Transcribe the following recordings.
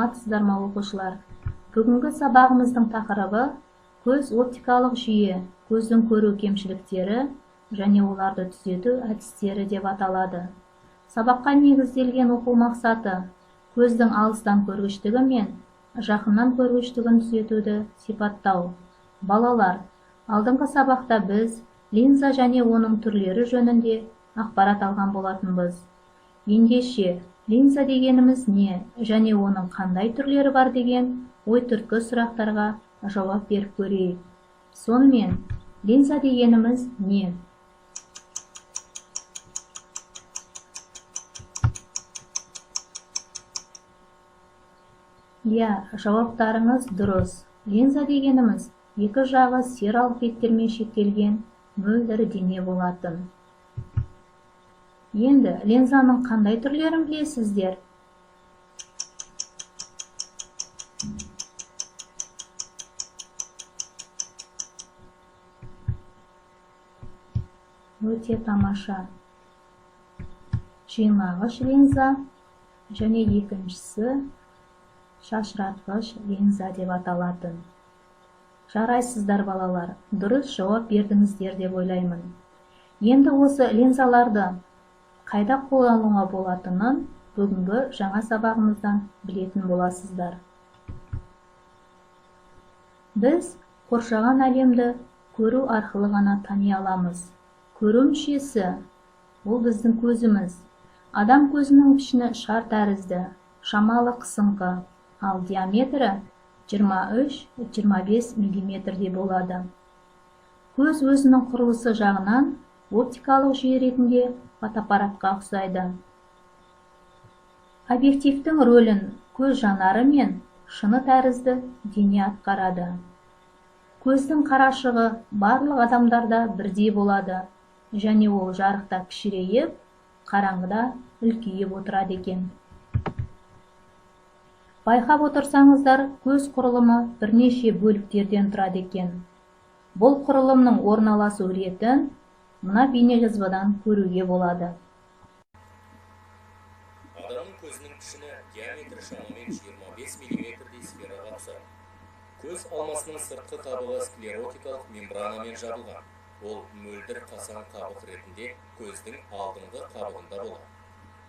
Саламатсыздар ма оқушылар? Бүгінгі сабағымыздың тақырыбы көз оптикалық жүйе, көздің көру кемшіліктері және оларды түзету әдістері деп аталады. Сабаққа негізделген оқу мақсаты көздің алыстан көргіштігі мен жақыннан көргіштігін түзетуді сипаттау. Балалар, алдыңғы сабақта біз линза және оның түрлері жөнінде ақпарат алған болатынбыз. Ендеше, линза дегеніміз не және оның қандай түрлері бар деген ой-түрткі сұрақтарға жауап беріп көрейік. Сонымен, линза дегеніміз не? Жауаптарыңыз дұрыс. Линза дегеніміз екі жағы сфералық беттермен шектелген мөлдір дене болатын. Енді линзаның қандай түрлерін білесіздер? Өте тамаша. Жинағыш линза және екіншісі шашыратқыш линза деп аталатын. Жарайсыздар балалар, дұрыс жауап бердіңіздер деп ойлаймын. Енді осы линзаларды қайда қолдануға болатынын бүгінгі жаңа сабағымыздан білетін боласыздар. Біз қоршаған әлемді көру арқылы ғана тани аламыз. Көру мүшесі ол біздің көзіміз. Адам көзінің пішіні шар тәрізді, шамалы қысыңқы, ал диаметрі 23-25 мм болады. Көз өзінің құрылысы жағынан оптикалық жүйе ретінде фотоаппаратқа ұқсайды. Объективтің рөлін көз жанары мен шыны тәрізді дене атқарады. Көздің қарашығы барлық адамдарда бірдей болады, және ол жарықта кішірейіп, қараңғыда үлкейіп отырады екен. Байқап отырсаңыздар, көз құрылымы бірнеше бөліктерден тұрады екен. Бұл құрылымның орналасу ретін мына бейнежазбадан көруге болады. Адамның көзінің пішіні диаметрі шамамен 25 мм сфераға ұқсайды. Көз алмасының сыртқы қабығы склеротикалық мембранамен жабылған. Ол мөлдір қасаң қабық ретінде көздің алдыңғы қабығында болады.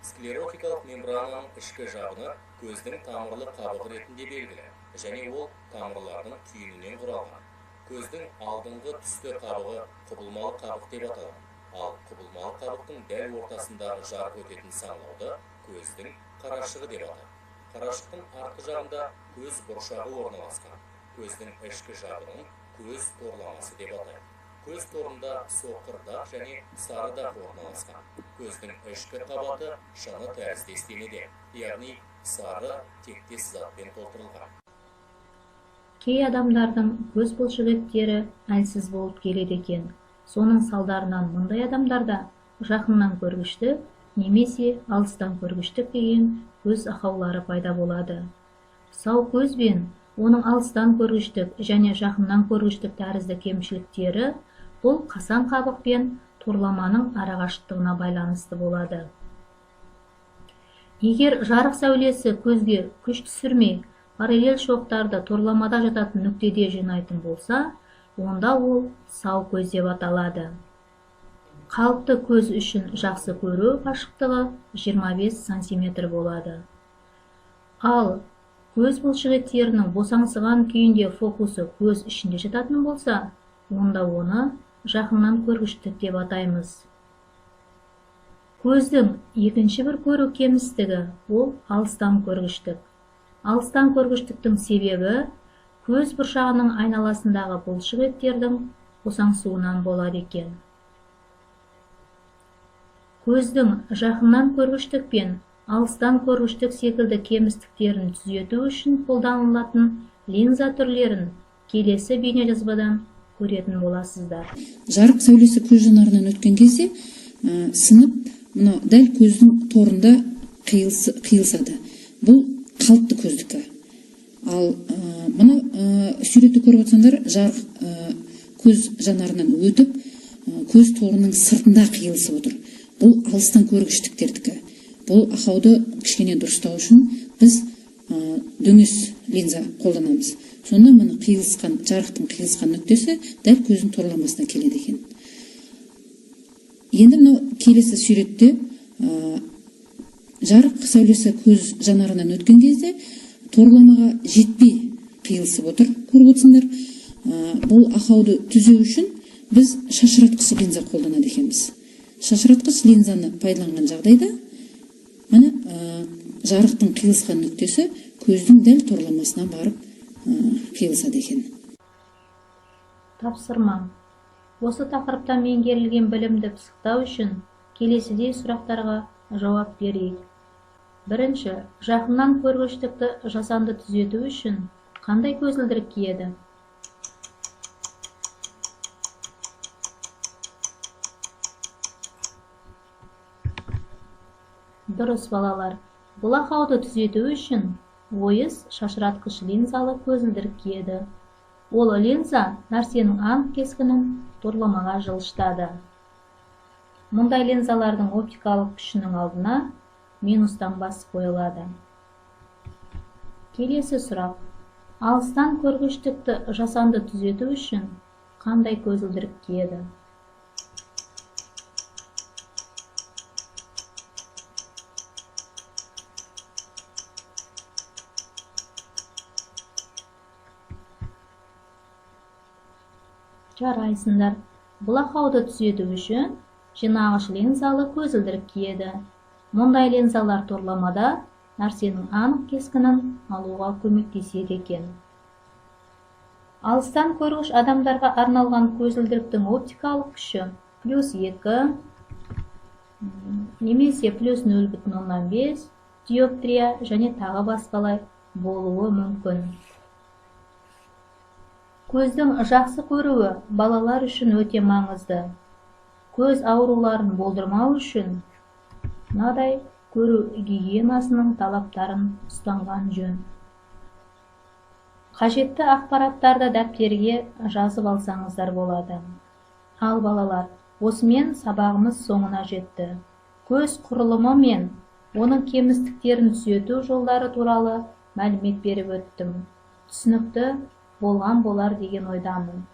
Склеротикалық мембрананың ішкі жабыны көздің тамырлы қабығы ретінде белгілі, және ол тамырлардың түйінінен құралған. Көздің алдыңғы түсті қабығы құбылмалы қабық деп аталады, ал құбылмалы қабықтың дәл ортасындағы жарық өтетін саңылауды көздің қарашығы деп аталады. Қарашықтың артқы жағында көз бұршағы орналасқан. Көздің ішкі жабының көз торламасы деп атайды. Көз торында соқыр дақ және сары дақ орналасқан. Көздің ішкі қабаты шыны тәріздес денеде, яғни сары тектес затпен толтырылған. Кей адамдардың көз бұлшықеттері әлсіз болып келеді екен. Соның салдарынан мұндай адамдарда жақыннан көргіштік немесе алыстан көргіштік деген көз ақаулары пайда болады. Сау көз бен оның алыстан көргіштік және жақыннан көргіштік тәрізді кемшіліктері бұл қасаң қабық пен торламаның арақашықтығына байланысты болады. Егер жарық сәулесі көзге күш түсірмей, параллель шоқтарды торламада жататын нүктеде жинайтын болса, онда ол сау көз деп аталады. Қалыпты көз үшін жақсы көру қашықтығы 25 см болады. Ал көз бұлшықеттерінің босаңсыған күйінде фокусы көз ішінде жататын болса, онда оны жақыннан көргіштік деп атаймыз. Көздің екінші бір көру кемістігі ол алыстан көргіштік. Алыстан көргіштіктің себебі көз бұршағының айналасындағы бұлшықеттердің босаңсуынан болады екен. Көздің жақыннан көргіштік пен алыстан көргіштік секілді кемістіктерін түзету үшін қолданылатын линза түрлерін келесі бейнежазбадан көретін боласыздар. Жарық сәулесі көз жанарынан өткен кезде сынып, дәл көздің торында қиылсады. Бұл қалыпты көздікі. Ал мұны суретті көріп отырсаңдар, жарық көз жанарынан өтіп, көз торының сыртында қиылысып отыр. Бұл алыстан көргіштіктердікі. Бұл ақауды кішкене дұрыстау үшін біз дөңес линза қолданамыз. Сонда мына қиылысқан, жарықтың қиылысқан нүктесі дәл көздің торламасына келеді екен. Енді мынау келесі суретте жарық сәулесі көз жанарынан өткен кезде торламаға жетпей қиылысып отыр. Көріп отырсыңдар, бұл ақауды түзеу үшін біз шашыратқыш линза қолданады екенбіз. Шашыратқыш линзаны пайдаланған жағдайда міне жарықтың қиылысқан нүктесі көздің дәл торламасына барып қиылысады екен. Тапсырма. Осы тақырыпта меңгерілген білімді пысықтау үшін келесідей сұрақтарға жауап берейік. Бірінші, жақыннан көргіштікті жасанды түзету үшін қандай көзілдірік киеді? Дұрыс, балалар. Бұл ақауды түзету үшін ойыз шашыратқыш линзалы көзілдірік киеді. Ол линза нәрсенің анық кескінін торламаға жылжытады. Мұндай линзалардың оптикалық күшінің алдына минустан бас қойылады. Келесі сұрақ. Алыстан көргіштікті жасанды түзету үшін қандай көзілдірік киеді? Жарайсыңдар. Бұл ақауды түзету үшін жинағыш линзалы көзілдірік киеді. Мұндай линзалар торламада нәрсенің анық кескінін алуға көмектеседі екен. Алыстан көргіш адамдарға арналған көзілдіріктің оптикалық күші +2 немесе +0,5 диоптрия және тағы басқалай болуы мүмкін. Көздің жақсы көруі балалар үшін өте маңызды. Көз ауруларын болдырмау үшін мынадай көру гигиенасының талаптарын ұстанған жөн. Қажетті ақпараттарды дәптерге жазып алсаңыздар болады. Ал балалар, осымен сабағымыз соңына жетті. Көз құрылымы мен оның кемістіктерін түзету жолдары туралы мәлімет беріп өттім. Түсінікті болған болар деген ойдамын.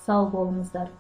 Сау болыңыздар.